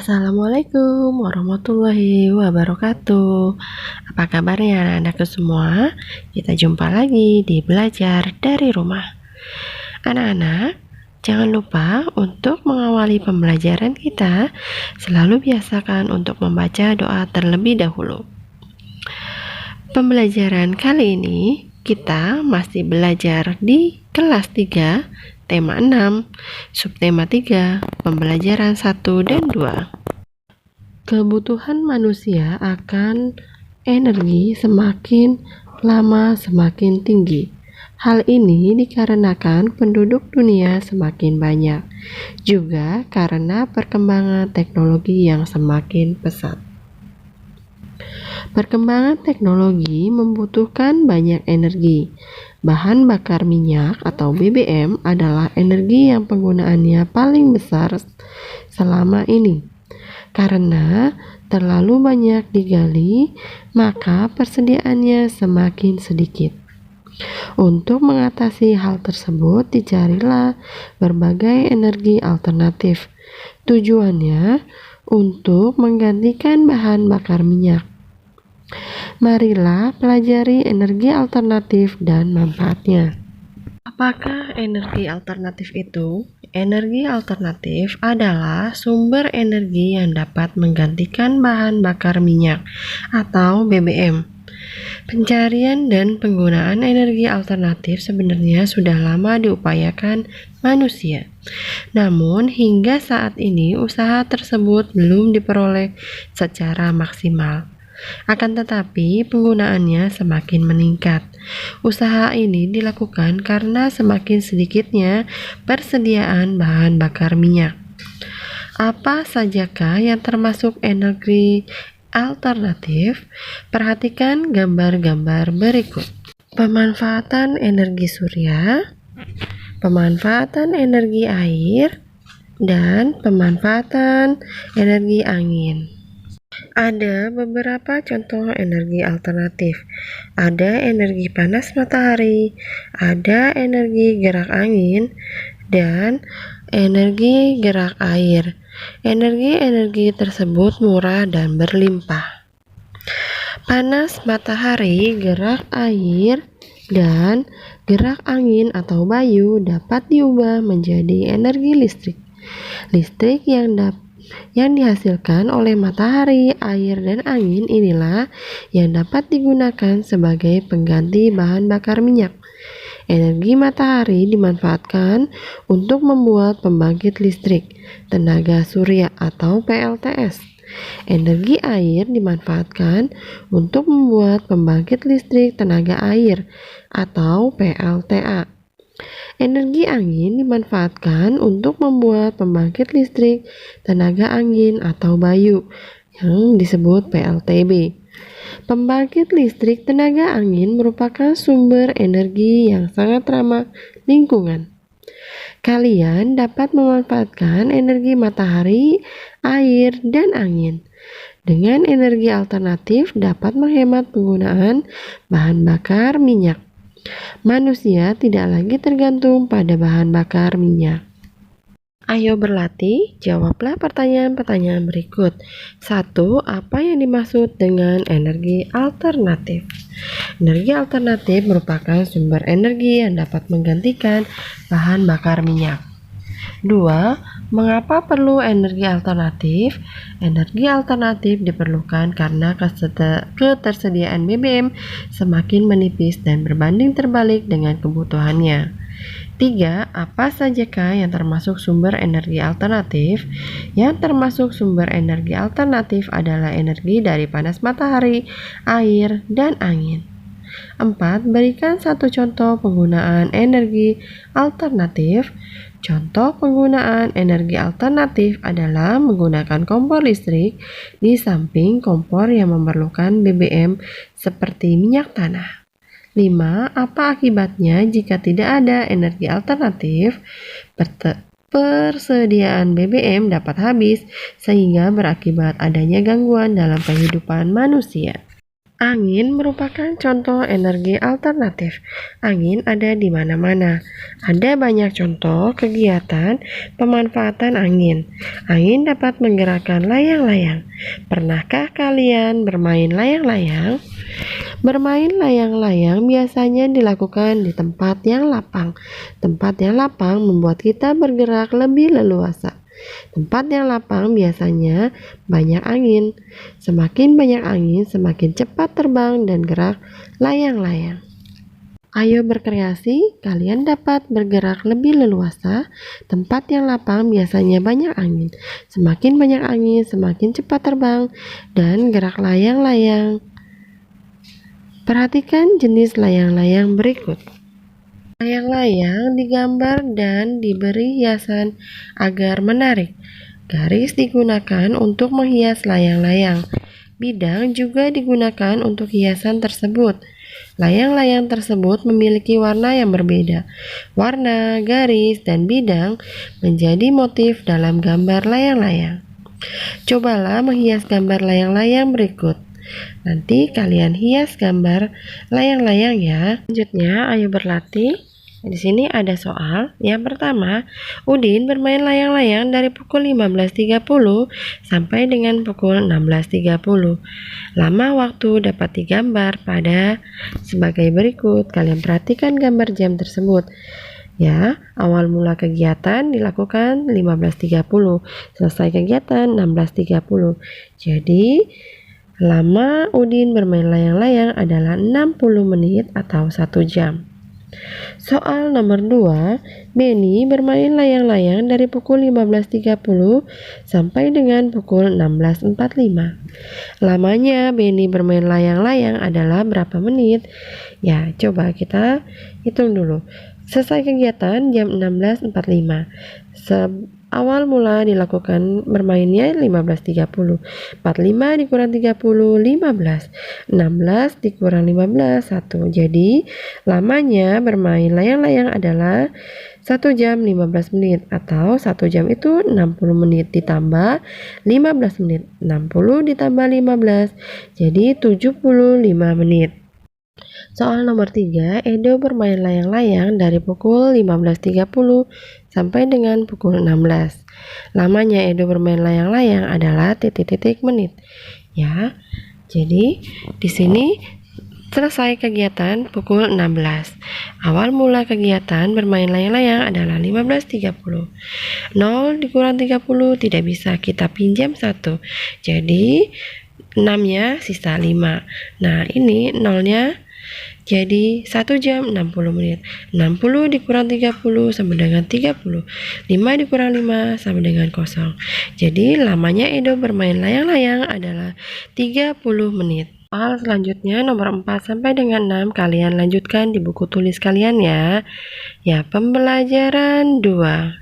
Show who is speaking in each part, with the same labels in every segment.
Speaker 1: Assalamualaikum warahmatullahi wabarakatuh. Apa kabarnya anak-anakku semua? Kita jumpa lagi di Belajar dari Rumah. Anak-anak, jangan lupa untuk mengawali pembelajaran kita, selalu biasakan untuk membaca doa terlebih dahulu. Pembelajaran kali ini kita masih belajar di kelas 3, tema 6, subtema 3, pembelajaran 1 dan 2. Kebutuhan manusia akan energi semakin lama semakin tinggi. Hal ini dikarenakan penduduk dunia semakin banyak, juga karena perkembangan teknologi yang semakin pesat. Perkembangan teknologi membutuhkan banyak energi. Bahan bakar minyak atau BBM adalah energi yang penggunaannya paling besar selama ini. Karena terlalu banyak digali, maka persediaannya semakin sedikit. Untuk mengatasi hal tersebut, dicarilah berbagai energi alternatif. Tujuannya untuk menggantikan bahan bakar minyak. Marilah pelajari energi alternatif dan manfaatnya. Apakah energi alternatif itu? Energi alternatif adalah sumber energi yang dapat menggantikan bahan bakar minyak atau BBM. Pencarian dan penggunaan energi alternatif sebenarnya sudah lama diupayakan manusia. Namun, hingga saat ini usaha tersebut belum diperoleh secara maksimal. Akan tetapi, penggunaannya semakin meningkat. Usaha ini dilakukan karena semakin sedikitnya persediaan bahan bakar minyak. Apa sajakah yang termasuk energi alternatif? Perhatikan gambar-gambar berikut. Pemanfaatan energi surya, pemanfaatan energi air, dan pemanfaatan energi angin. Ada beberapa contoh energi alternatif. Ada energi panas matahari, ada energi gerak angin, dan energi gerak air. Energi-energi tersebut murah dan berlimpah. Panas matahari, gerak air, dan gerak angin atau bayu dapat diubah menjadi energi listrik. Listrik yang dihasilkan oleh matahari, air, dan angin inilah yang dapat digunakan sebagai pengganti bahan bakar minyak. Energi matahari dimanfaatkan untuk membuat pembangkit listrik tenaga surya atau PLTS. Energi air dimanfaatkan untuk membuat pembangkit listrik tenaga air atau PLTA. Energi angin dimanfaatkan untuk membuat pembangkit listrik tenaga angin atau bayu yang disebut PLTB. Pembangkit listrik tenaga angin merupakan sumber energi yang sangat ramah lingkungan. Kalian dapat memanfaatkan energi matahari, air, dan angin. Dengan energi alternatif dapat menghemat penggunaan bahan bakar minyak. Manusia tidak lagi tergantung pada bahan bakar minyak. Ayo berlatih, jawablah pertanyaan-pertanyaan berikut. 1. Apa yang dimaksud dengan energi alternatif? Energi alternatif merupakan sumber energi yang dapat menggantikan bahan bakar minyak. 2. Mengapa perlu energi alternatif? Energi alternatif diperlukan karena ketersediaan BBM semakin menipis dan berbanding terbalik dengan kebutuhannya. 3. Apa sajakah yang termasuk sumber energi alternatif? Yang termasuk sumber energi alternatif adalah energi dari panas matahari, air, dan angin. 4. Berikan satu contoh penggunaan energi alternatif. Contoh penggunaan energi alternatif adalah menggunakan kompor listrik di samping kompor yang memerlukan BBM seperti minyak tanah. 5. Apa akibatnya jika tidak ada energi alternatif? Persediaan BBM dapat habis sehingga berakibat adanya gangguan dalam kehidupan manusia. Angin merupakan contoh energi alternatif. Angin ada di mana-mana. Ada banyak contoh kegiatan pemanfaatan angin. Angin dapat menggerakkan layang-layang. Pernahkah kalian bermain layang-layang? Bermain layang-layang biasanya dilakukan di tempat yang lapang. Tempat yang lapang membuat kita bergerak lebih leluasa. Tempat yang lapang biasanya banyak angin. Semakin banyak angin, semakin cepat terbang dan gerak layang-layang. Ayo berkreasi, kalian dapat bergerak lebih leluasa. Tempat yang lapang biasanya banyak angin. Semakin banyak angin, semakin cepat terbang dan gerak layang-layang. Perhatikan jenis layang-layang berikut. Layang-layang digambar dan diberi hiasan agar menarik. Garis digunakan untuk menghias layang-layang. Bidang juga digunakan untuk hiasan tersebut. Layang-layang tersebut memiliki warna yang berbeda. Warna, garis, dan bidang menjadi motif dalam gambar layang-layang. Cobalah menghias gambar layang-layang berikut. Nanti kalian hias gambar layang-layang ya. Selanjutnya, ayo berlatih. Di sini ada soal. Yang pertama, Udin bermain layang-layang dari pukul 15.30 sampai dengan pukul 16.30. Lama waktu dapat digambar pada sebagai berikut. Kalian perhatikan gambar jam tersebut. Ya, awal mula kegiatan dilakukan 15.30, selesai kegiatan 16.30. Jadi, lama Udin bermain layang-layang adalah 60 menit atau 1 jam. Soal nomor 2, Benny bermain layang-layang dari pukul 15.30 sampai dengan pukul 16.45. Lamanya Benny bermain layang-layang adalah berapa menit? Ya, coba kita hitung dulu. Selesai kegiatan jam 16.45. Awal mula dilakukan bermainnya 15.30. 45 dikurang 30, 15. 16 dikurang 15, 1. Jadi, lamanya bermain layang-layang adalah 1 jam 15 menit atau 1 jam itu 60 menit ditambah 15 menit. 60 ditambah 15, jadi 75 menit. Soal nomor 3, Edo bermain layang-layang dari pukul 15.30 sampai dengan pukul 16. Lamanya Edo bermain layang-layang adalah titik-titik menit. Ya, jadi di sini selesai kegiatan pukul 16. Awal mula kegiatan bermain layang-layang adalah 15.30. 0 dikurang 30 tidak bisa, kita pinjam 1. Jadi 6-nya sisa 5. Nah, ini 0-nya jadi 1 jam 60 menit. 60 dikurang 30 sama dengan 30. 5 dikurang 5 sama dengan 0. Jadi lamanya Edo bermain layang-layang adalah 30 menit. Soal selanjutnya nomor 4 sampai dengan 6 kalian lanjutkan di buku tulis kalian ya. Ya, pembelajaran 2.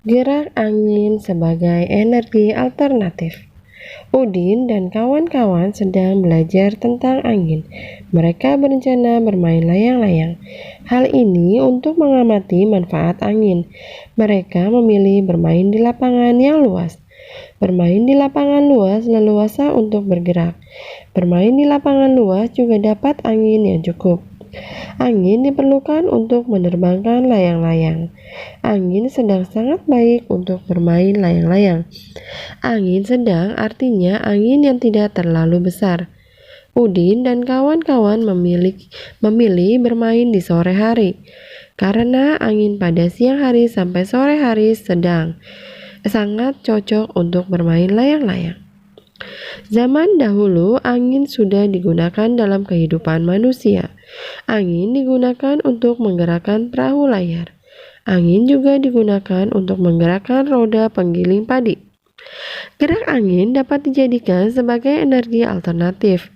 Speaker 1: Gerak angin sebagai energi alternatif. Udin dan kawan-kawan sedang belajar tentang angin. Mereka berencana bermain layang-layang. Hal ini untuk mengamati manfaat angin. Mereka memilih bermain di lapangan yang luas. Bermain di lapangan luas leluasa untuk bergerak. Bermain di lapangan luas juga dapat angin yang cukup. Angin diperlukan untuk menerbangkan layang-layang. Angin sedang sangat baik untuk bermain layang-layang. Angin sedang artinya angin yang tidak terlalu besar. Udin dan kawan-kawan memilih bermain di sore hari. Karena angin pada siang hari sampai sore hari sedang sangat cocok untuk bermain layang-layang. Zaman dahulu, angin sudah digunakan dalam kehidupan manusia. Angin digunakan untuk menggerakkan perahu layar. Angin juga digunakan untuk menggerakkan roda penggiling padi. Gerak angin dapat dijadikan sebagai energi alternatif.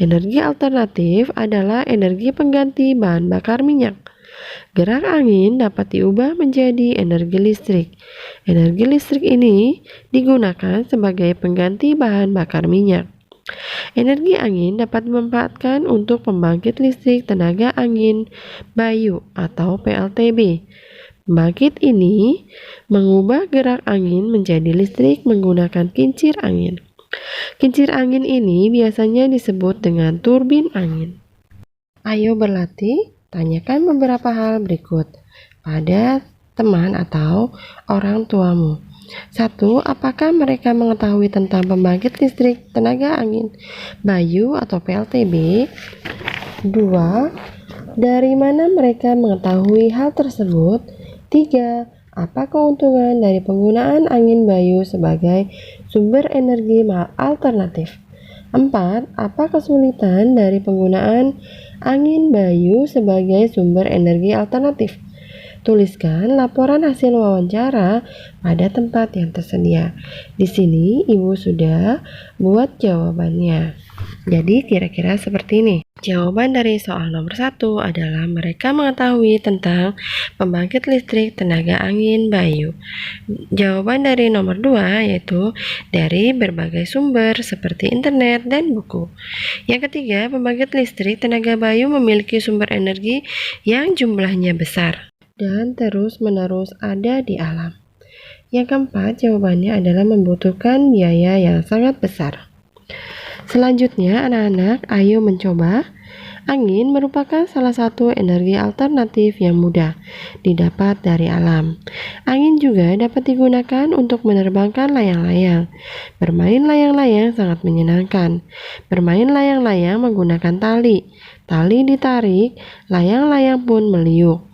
Speaker 1: Energi alternatif adalah energi pengganti bahan bakar minyak. Gerak angin dapat diubah menjadi energi listrik. Energi listrik ini digunakan sebagai pengganti bahan bakar minyak. Energi angin dapat dimanfaatkan untuk pembangkit listrik tenaga angin Bayu atau PLTB. Pembangkit ini mengubah gerak angin menjadi listrik menggunakan kincir angin. Kincir angin ini biasanya disebut dengan turbin angin. Ayo berlatih, tanyakan beberapa hal berikut pada teman atau orang tuamu. 1. Apakah mereka mengetahui tentang pembangkit listrik tenaga angin Bayu atau PLTB? 2. Dari mana mereka mengetahui hal tersebut? 3. Apa keuntungan dari penggunaan angin Bayu sebagai sumber energi alternatif? 4. Apa kesulitan dari penggunaan angin Bayu sebagai sumber energi alternatif? Tuliskan laporan hasil wawancara pada tempat yang tersedia. Di sini ibu sudah buat jawabannya. Jadi kira-kira seperti ini. Jawaban dari soal nomor 1 adalah mereka mengetahui tentang pembangkit listrik tenaga angin Bayu. Jawaban dari nomor 2 yaitu dari berbagai sumber seperti internet dan buku. Yang ketiga, pembangkit listrik tenaga Bayu memiliki sumber energi yang jumlahnya besar dan terus-menerus ada di alam. Yang keempat, jawabannya adalah membutuhkan biaya yang sangat besar. Selanjutnya, anak-anak, ayo mencoba. Angin merupakan salah satu energi alternatif yang mudah didapat dari alam. Angin juga dapat digunakan untuk menerbangkan layang-layang. Bermain layang-layang sangat menyenangkan. Bermain layang-layang menggunakan tali. Tali ditarik, layang-layang pun meliuk.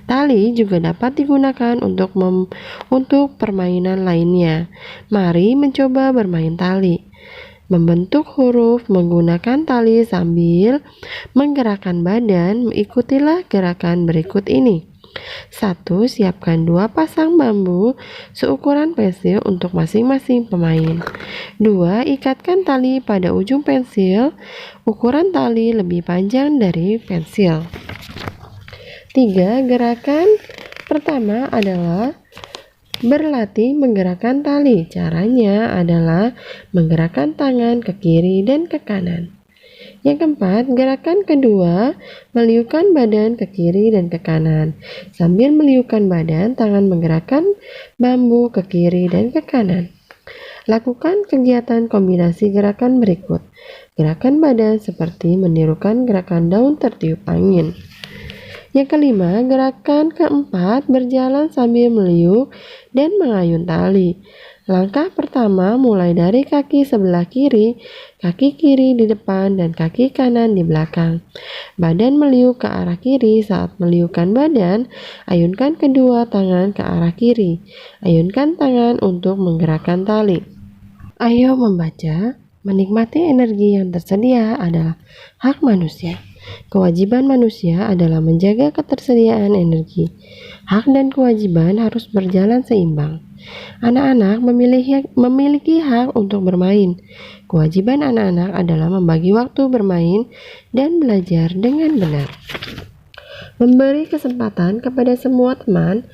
Speaker 1: Tali juga dapat digunakan untuk permainan lainnya. Mari mencoba bermain tali. Membentuk huruf menggunakan tali sambil menggerakkan badan. Ikutilah gerakan berikut ini. 1. Siapkan 2 pasang bambu seukuran pensil untuk masing-masing pemain. 2. Ikatkan tali pada ujung pensil. Ukuran tali lebih panjang dari pensil. 3. Gerakan pertama adalah berlatih menggerakkan tali. Caranya adalah menggerakkan tangan ke kiri dan ke kanan. Yang keempat, gerakan kedua, meliukkan badan ke kiri dan ke kanan. Sambil meliukkan badan, tangan menggerakkan bambu ke kiri dan ke kanan. Lakukan kegiatan kombinasi gerakan berikut. Gerakan badan seperti menirukan gerakan daun tertiup angin. Yang kelima, gerakan keempat, berjalan sambil meliuk dan mengayun tali. Langkah pertama mulai dari kaki sebelah kiri, kaki kiri di depan dan kaki kanan di belakang. Badan meliuk ke arah kiri. Saat meliukkan badan, ayunkan kedua tangan ke arah kiri. Ayunkan tangan untuk menggerakkan tali. Ayo membaca. Menikmati energi yang tersedia adalah hak manusia. Kewajiban manusia adalah menjaga ketersediaan energi. Hak dan kewajiban harus berjalan seimbang. Anak-anak memiliki hak untuk bermain. Kewajiban anak-anak adalah membagi waktu bermain dan belajar dengan benar. Memberi kesempatan kepada semua teman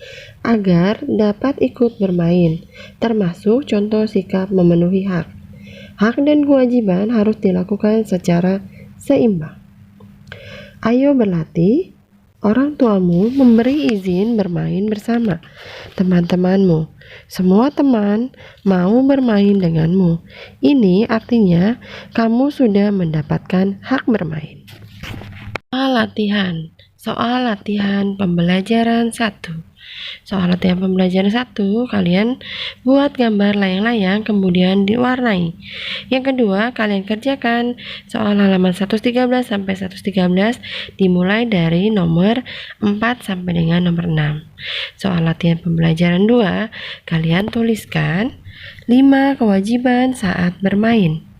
Speaker 1: agar dapat ikut bermain, termasuk contoh sikap memenuhi hak. Hak dan kewajiban harus dilakukan secara seimbang. Ayo berlatih. Orang tuamu memberi izin bermain bersama teman-temanmu. Semua teman mau bermain denganmu. Ini artinya kamu sudah mendapatkan hak bermain. Soal latihan pembelajaran 1. Soal latihan pembelajaran 1, kalian buat gambar layang-layang kemudian diwarnai. Yang kedua, kalian kerjakan soal halaman 113 sampai 113 dimulai dari nomor 4 sampai dengan nomor 6. Soal latihan pembelajaran 2, kalian tuliskan 5 kewajiban saat bermain.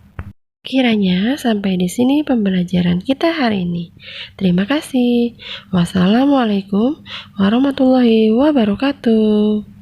Speaker 1: Kiranya sampai di sini pembelajaran kita hari ini. Terima kasih. Wassalamualaikum warahmatullahi wabarakatuh.